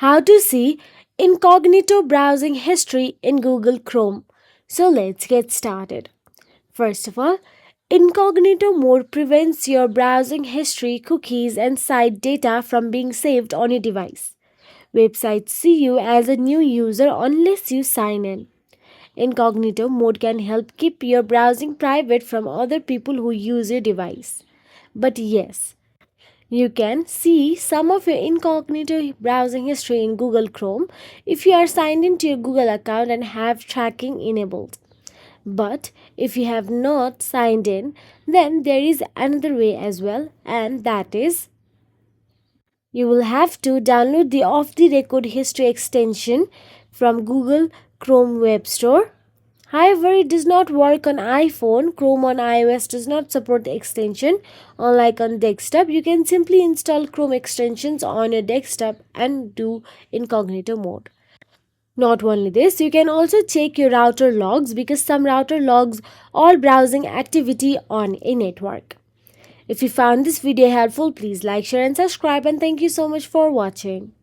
How to see incognito browsing history in Google Chrome. So let's get started. First of all, incognito mode prevents your browsing history, cookies, and site data from being saved on your device. Websites see you as a new user unless you sign in. Incognito mode can help keep your browsing private from other people who use your device. But yes, you can see some of your incognito browsing history in Google Chrome if you are signed into your Google account and have tracking enabled. But if you have not signed in, then there is another way as well, and that is you will have to download the off the record history extension from Google Chrome Web Store. However, it does not work on iPhone. Chrome on iOS does not support the extension. Unlike on desktop, you can simply install Chrome extensions on your desktop and do incognito mode. Not only this, you can also check your router logs because some router logs all browsing activity on a network. If you found this video helpful, please like, share and subscribe, and thank you so much for watching.